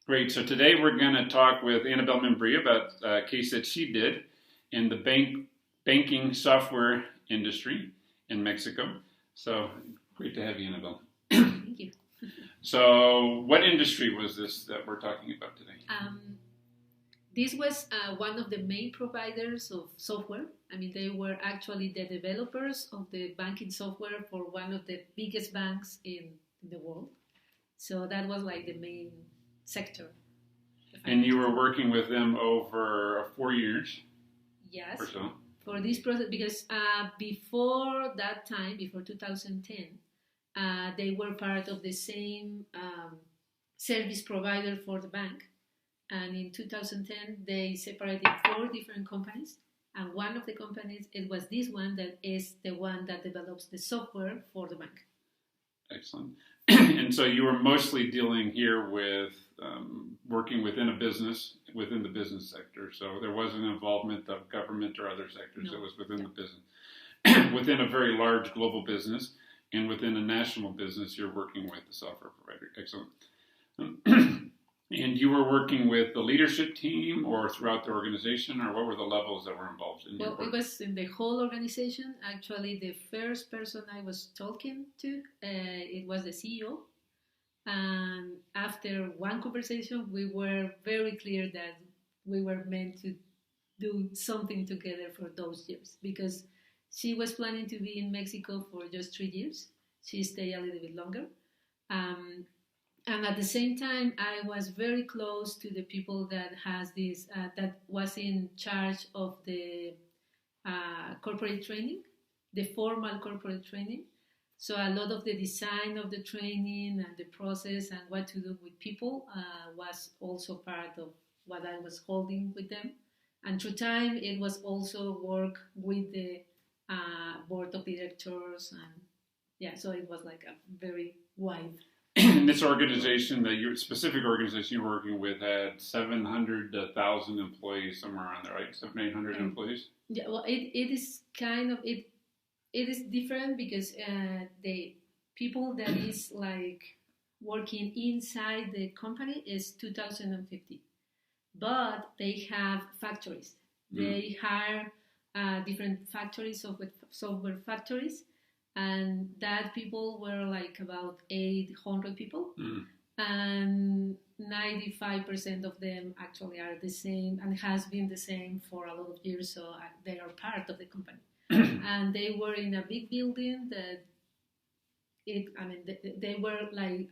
Great. So today we're going to talk with Annabelle Membria about a case that she did in the banking software industry in Mexico. So great to have you, Annabelle. Thank you. So what industry was this that we're talking about today? This was one of the main providers of software. I mean, they were actually the developers of the banking software for one of the biggest banks in the world. So that was like the main sector. And you were working with them over 4 years? Yes. Or so? For this process, because before that time, before 2010, they were part of the same service provider for the bank. And in 2010, they separated 4 different companies. And one of the companies, it was this one that is the one that develops the software for the bank. Excellent. And so you were mostly dealing here with working within a business, within the business sector. So there wasn't involvement of government or other sectors. No. It was within the business. Within a very large global business and within a national business, you're working with the software provider. Excellent. And you were working with the leadership team or throughout the organization, or what were the levels that were involved in your work? Well, it was in the whole organization. Actually, the first person I was talking to, it was the CEO. And after one conversation, we were very clear that we were meant to do something together for those years, because she was planning to be in Mexico for just 3 years. She stayed a little bit longer. And at the same time, I was very close to the people that has this, that was in charge of the corporate training, the formal corporate training. So a lot of the design of the training and the process and what to do with people was also part of what I was holding with them. And through time, it was also work with the board of directors. And yeah, so it was like a very wide. And this organization, specific organization you're working with, had 700, 1,000 employees, somewhere around there, right? 700, 800 employees? Yeah, well, it is kind of, it is different because the people that is like working inside the company is 2,050. But they have factories. They hire different factories, software factories. And that people were like about 800 people. And 95% of them actually are the same and has been the same for a lot of years. So they are part of the company. And they were in a big building that they were like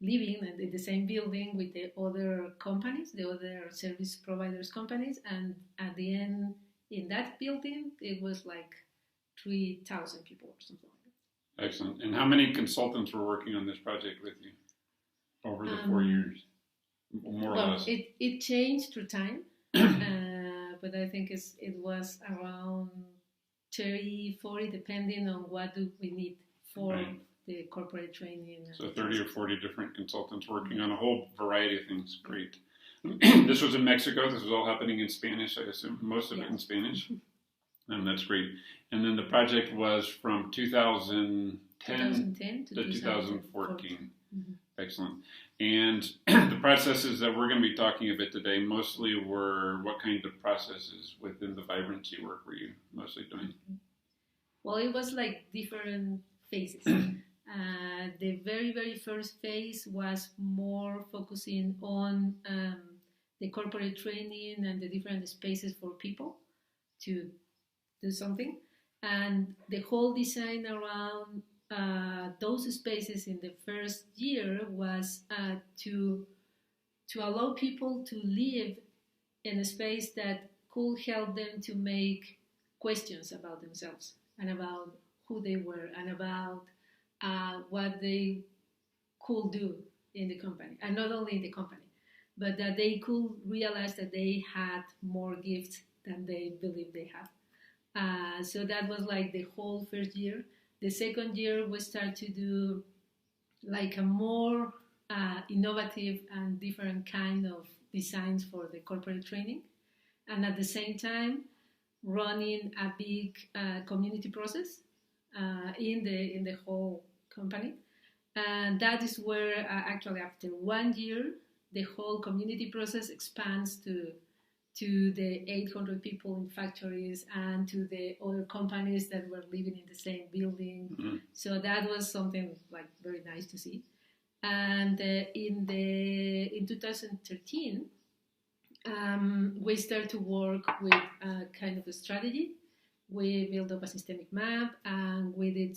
living in the same building with the other companies, the other service providers companies. And at the end, in that building, it was like 3,000 people or something like that. Excellent. And how many consultants were working on this project with you over the 4 years, more or less? It changed through time, but I think it was around 30, 40, depending on what do we need for the corporate training. So 30 or 40 different consultants working on a whole variety of things. Great. This was in Mexico. This was all happening in Spanish, I assume. Most of it in Spanish. And that's great. And then the project was from 2010 to 2014. Excellent. And the processes that we're going to be talking about today mostly were, what kind of processes within the vibrancy work were you mostly doing? Well, it was like different phases. The very, very first phase was more focusing on the corporate training and the different spaces for people to do something, and the whole design around those spaces in the first year was to allow people to live in a space that could help them to make questions about themselves and about who they were and about what they could do in the company, and not only in the company, but that they could realize that they had more gifts than they believed they had. So that was like the whole first year. The second year we start to do like a more innovative and different kind of designs for the corporate training, and at the same time running a big community process in the whole company. And that is where actually after 1 year, the whole community process expands to the 800 people in factories and to the other companies that were living in the same building. Mm-hmm. So that was something like very nice to see. And in 2013, we started to work with a kind of a strategy. We built up a systemic map, and we did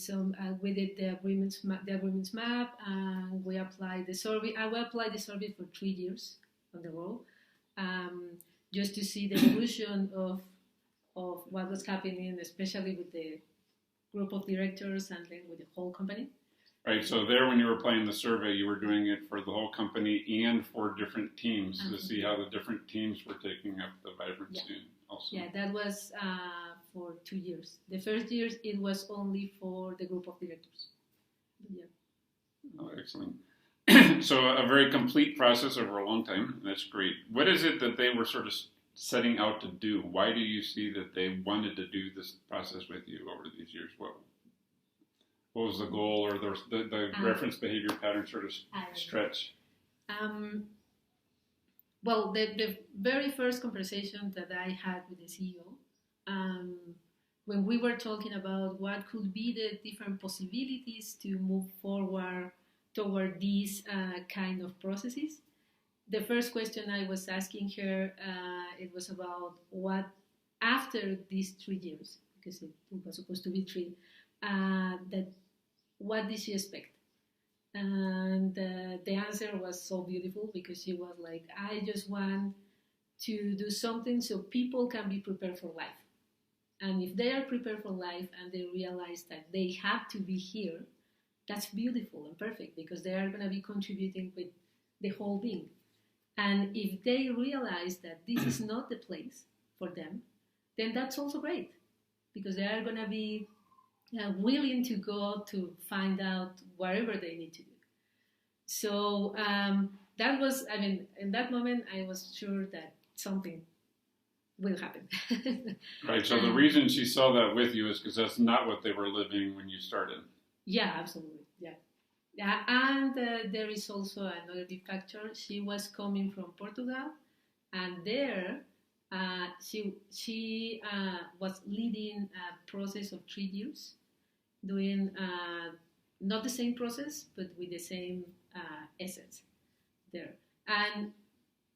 the agreements map, and we applied the survey. I will apply the survey for 3 years on the road, just to see the evolution of what was happening, especially with the group of directors and then with the whole company. Right. So there, when you were applying the survey, you were doing it for the whole company and for different teams to see how the different teams were taking up the vibrancy. Yeah. Also. Yeah, that was for 2 years. The first years, it was only for the group of directors. Yeah. Oh, excellent. So a very complete process over a long time. That's great. What is it that they were sort of setting out to do? Why do you see that they wanted to do this process with you over these years? What was the goal, or the reference behavior pattern sort of stretch? Well, the very first conversation that I had with the CEO, when we were talking about what could be the different possibilities to move forward toward these kind of processes, the first question I was asking her, it was about what, after these 3 years, because it was supposed to be 3, what did she expect? And the answer was so beautiful, because she was like, I just want to do something so people can be prepared for life. And if they are prepared for life and they realize that they have to be here, that's beautiful and perfect, because they are going to be contributing with the whole being. And if they realize that this is not the place for them, then that's also great, because they are going to be willing to go to find out whatever they need to do. So that was, in that moment, I was sure that something will happen. Right, so the reason she saw that with you is because that's not what they were living when you started. Yeah, absolutely, yeah. And there is also another big factor. She was coming from Portugal, and there she was leading a process of 3 years, doing not the same process, but with the same essence there. And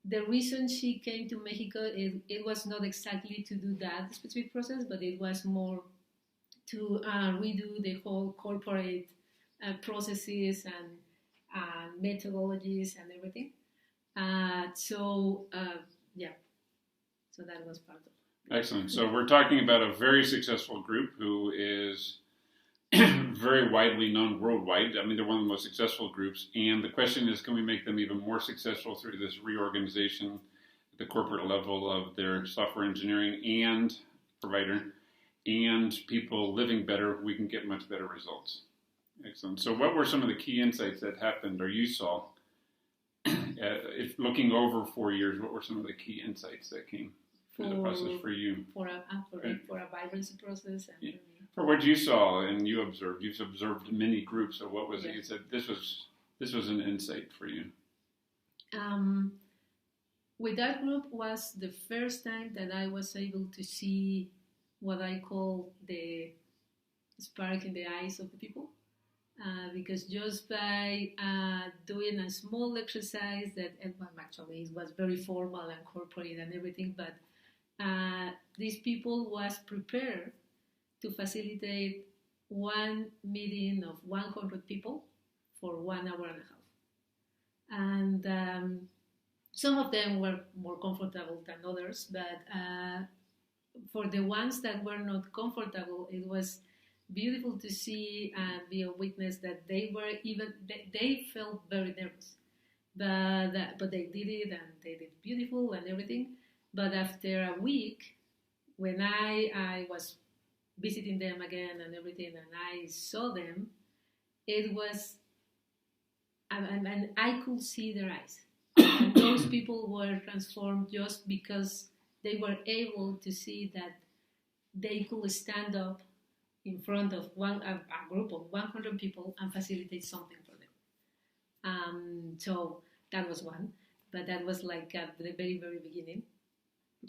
the reason she came to Mexico, it was not exactly to do that specific process, but it was more to redo the whole corporate processes and methodologies and everything. So that was part of it. Excellent. So we're talking about a very successful group who is very widely known worldwide. They're one of the most successful groups. And the question is, can we make them even more successful through this reorganization at the corporate level of their software engineering and provider, and people living better? We can get much better results. Excellent. So what were some of the key insights that happened, or you saw, if looking over 4 years, what were some of the key insights that came through the process for you? For a vibrancy process. And for what you saw and you observed. You've observed many groups, so what was it you said, this was an insight for you? With that group was the first time that I was able to see what I call the spark in the eyes of the people. Because just by doing a small exercise that actually it was very formal and corporate and everything, but these people was prepared to facilitate one meeting of 100 people for 1 hour and a half. And some of them were more comfortable than others, but for the ones that were not comfortable, it was beautiful to see and be a witness that they felt very nervous, but they did it, and they did beautiful and everything. But after a week, when I was visiting them again and everything, and I saw them, it was, and I could see their eyes. And those people were transformed just because they were able to see that they could stand up in front of a group of 100 people and facilitate something for them. So that was one, but that was like at the very, very beginning.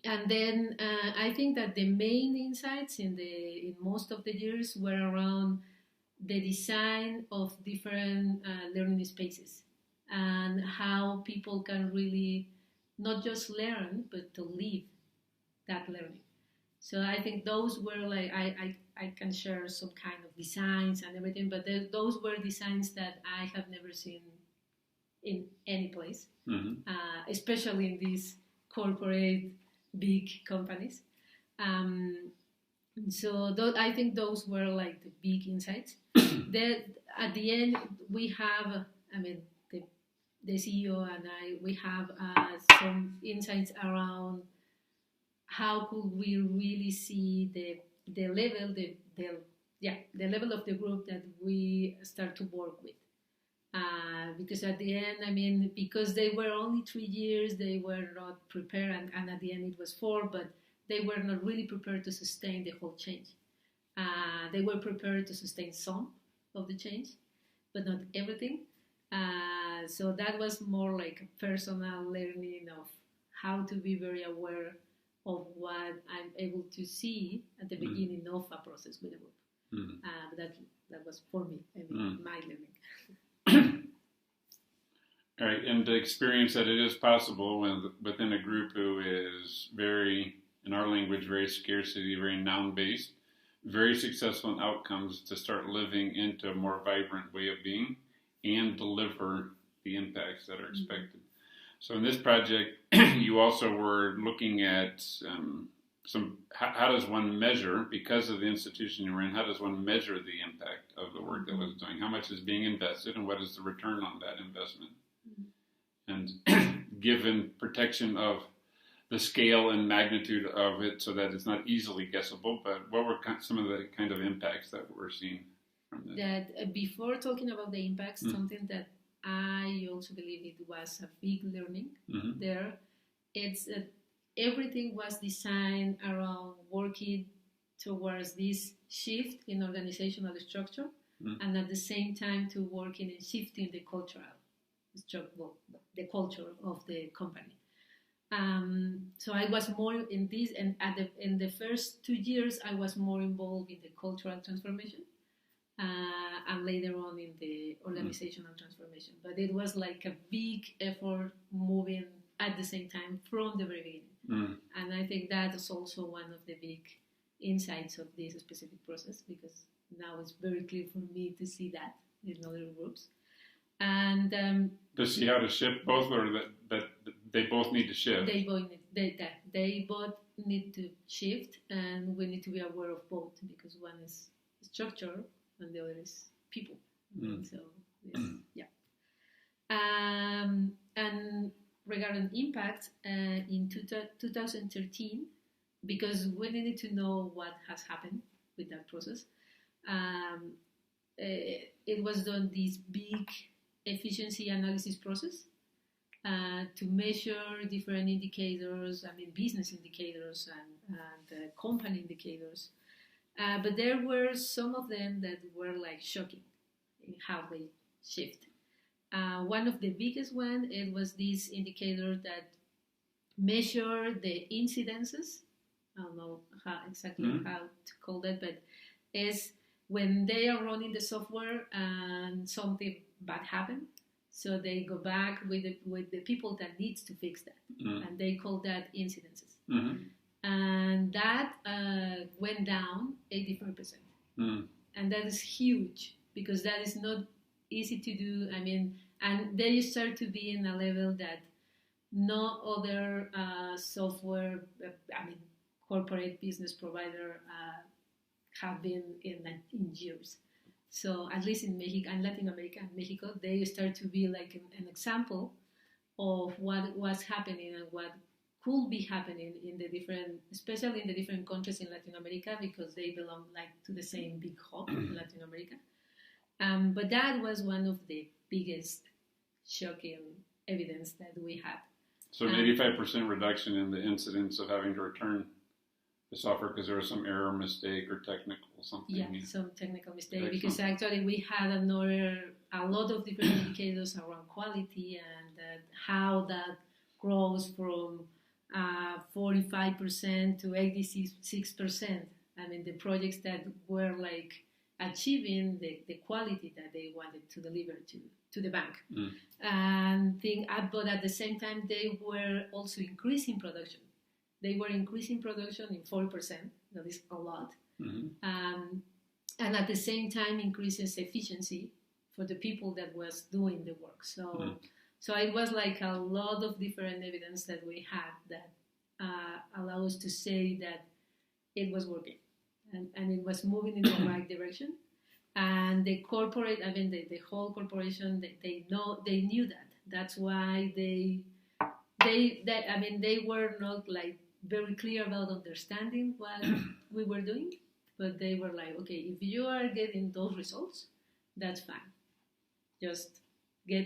And then I think that the main insights in most of the years were around the design of different learning spaces and how people can really not just learn but to live that learning. So I think those were like I can share some kind of designs and everything, but those were designs that I have never seen in any place, especially in these corporate big companies. Um, so I think those were like the big insights. That at the end we have, I mean, the CEO and I, we have some insights around how could we really see the level the level of the group that we start to work with. Because at the end, I mean, because they were only 3 years, they were not prepared, and at the end it was 4, but they were not really prepared to sustain the whole change. They were prepared to sustain some of the change, but not everything. So that was more like a personal learning of how to be very aware of what I'm able to see at the beginning of a process with a group. That was for me, I mean, my learning. All right, and to experience that it is possible within a group who is very, in our language, very scarcity, very noun-based, very successful in outcomes, to start living into a more vibrant way of being and deliver the impacts that are expected. So in this project, you also were looking at how does one measure, because of the institution you're in, how does one measure the impact of the work that was doing? How much is being invested and what is the return on that investment? And given protection of the scale and magnitude of it so that it's not easily guessable, but what were some of the kind of impacts that we're seeing from this? That before talking about the impacts, something that I also believe it was a big learning there. It's that everything was designed around working towards this shift in organizational structure and at the same time to working and shifting the cultural structure, the culture of the company. So I was more in this, and in the first 2 years, I was more involved in the cultural transformation, and later on in the organizational transformation. But it was like a big effort moving at the same time from the very beginning. And I think that is also one of the big insights of this specific process, because now it's very clear for me to see that in other groups. And to see how to shift both, or that they both need to shift. They both need to shift, and we need to be aware of both, because one is structure and the other is people. So yeah. And regarding impact, in 2013, because we needed to know what has happened with that process, it was done this big efficiency analysis process to measure different indicators, I mean business indicators and company indicators. But there were some of them that were like shocking in how they shift. One of the biggest one, it was this indicator that measured the incidences. I don't know how to call that, but is when they are running the software and something bad happened, so they go back with the people that needs to fix that, and they call that incidences. And that went down 84%, and that is huge, because that is not easy to do. I mean, and they start to be in a level that no other software, corporate business provider have been in years. So at least in Mexico and Latin America and Mexico, they start to be like an example of what was happening and what could be happening in the different, especially in the different countries in Latin America, because they belong like to the same big hub in Latin America. But that was one of the biggest shocking evidence that we had. So an 85% reduction in the incidence of having to return the software because there was some error, mistake, or technical something. Yeah, some technical mistake. Excellent. Because actually we had a lot of different indicators around quality and how that grows from 45% to 86%. I mean, the projects that were like achieving the quality that they wanted to deliver to the bank. And but at the same time, they were also increasing production. They were increasing production in 40%. That is a lot. And at the same time, increases efficiency for the people that was doing the work. So it was like a lot of different evidence that we had that allow us to say that it was working and it was moving in the right direction. And the corporate, I mean, the whole corporation, they knew that. That's why they were not like very clear about understanding what we were doing, but they were like, okay, if you are getting those results, that's fine. Just get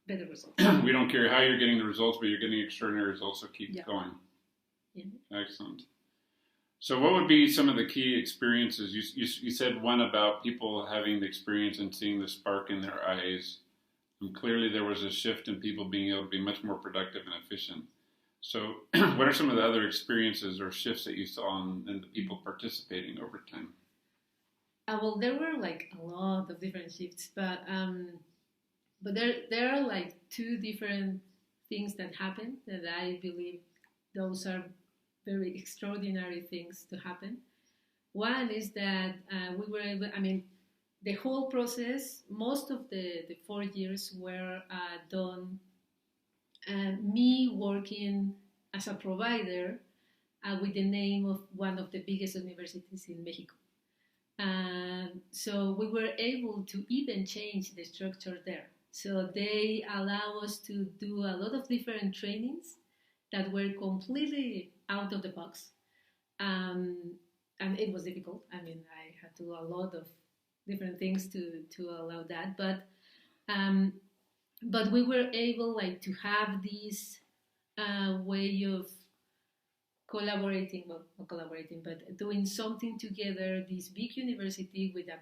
better results. We don't care how you're getting the results, but you're getting extraordinary results, so keep going. Yeah. Excellent. So what would be some of the key experiences? You said one about people having the experience and seeing the spark in their eyes. And clearly there was a shift in people being able to be much more productive and efficient. So what are some of the other experiences or shifts that you saw in the people participating over time? Well, there were like a lot of different shifts, but there are like two different things that happened that I believe those are very extraordinary things to happen. One is that we were able, I mean, the whole process, most of the 4 years were done me working as a provider with the name of one of the biggest universities in Mexico. So we were able to even change the structure there. So they allow us to do a lot of different trainings that were completely out of the box. And it was difficult. I mean, I had to do a lot of different things to allow that. But we were able like to have this way of collaborating, well, not collaborating, but doing something together, this big university with a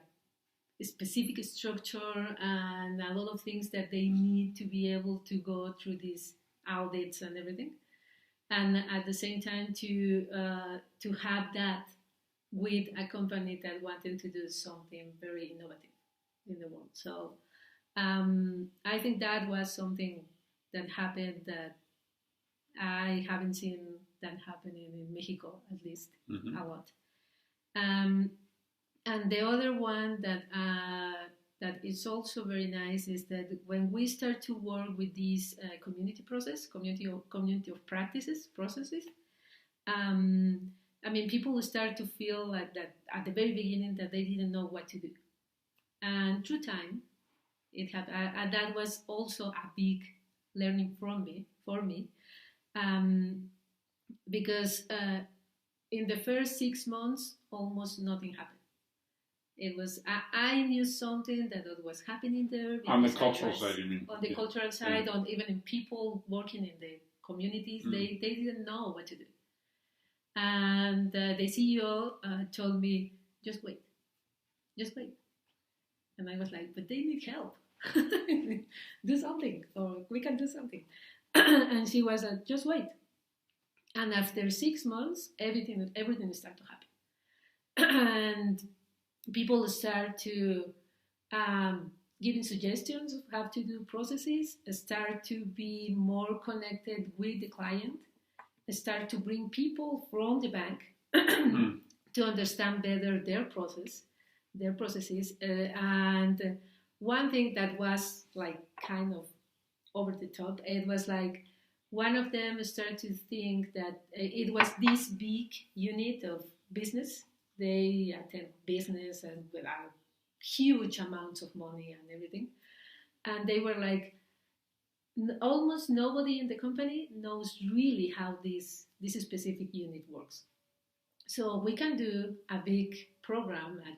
specific structure and a lot of things that they need to be able to go through these audits and everything. And at the same time to have that with a company that wanted to do something very innovative in the world. So I think that was something that happened that I haven't seen that happening in Mexico, at least a lot. And the other one that is also very nice is that when we start to work with this community of practices, processes, I mean, people start to feel like that at the very beginning that they didn't know what to do. And through time, it had, and that was also a big learning for me, because in the first 6 months, almost nothing happened. It was I knew something that was happening there. On the cultural side, you mean? On the cultural side, on even in people working in the communities, they didn't know what to do. And the CEO told me, just wait. And I was like, but they need help. Do something, or we can do something. And she was like, just wait. And after 6 months, everything started to happen. And people start to giving suggestions of how to do processes, start to be more connected with the client, start to bring people from the bank to understand better their processes. And one thing that was like kind of over the top, it was like one of them started to think that it was this big unit of business. They attend business and without huge amounts of money and everything. And they were like, almost nobody in the company knows really how this specific unit works. So we can do a big program at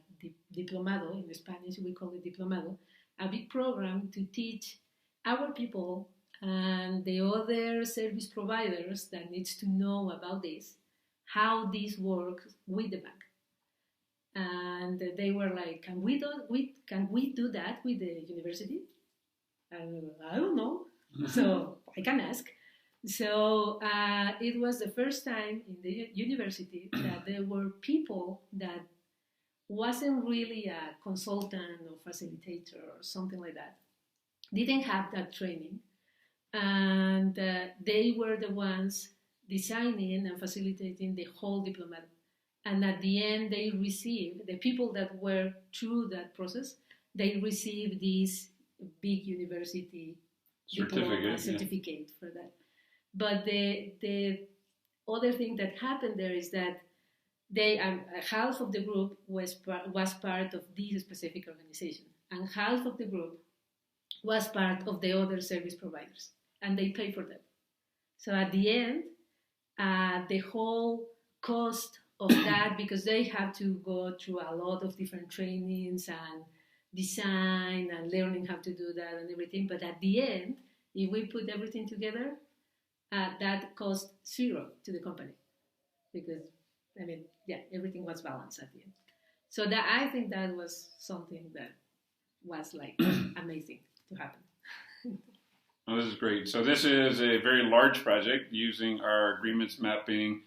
Diplomado, in Spanish we call it Diplomado, a big program to teach our people and the other service providers that needs to know about this, how this works with the bank. And they were like, can we do that with the university? I don't know. So I can ask. So it was the first time in the university that there were people that wasn't really a consultant or facilitator or something like that. Didn't have that training, and they were the ones designing and facilitating the whole diploma. And at the end, they received the people that were through that process. They received this big university certificate for that. But the other thing that happened there is that they half of the group was part of this specific organization, and half of the group was part of the other service providers, and they pay for them. So at the end, the whole cost of that, because they have to go through a lot of different trainings and design and learning how to do that and everything. But at the end, if we put everything together, that cost zero to the company, because everything was balanced at the end. So that I think that was something that was like amazing to happen. Oh, this is great. So this is a very large project using our agreements mapping,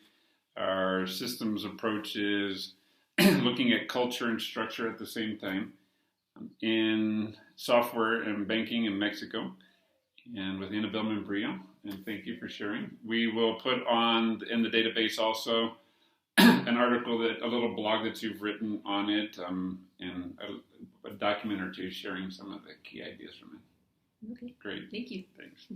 our systems approaches, looking at culture and structure at the same time in software and banking in Mexico and with Anabel Membrillo. And thank you for sharing. We will put on in the database also an article, a little blog that you've written on it, and a document or two sharing some of the key ideas from it. Okay. Great. Thank you. Thanks.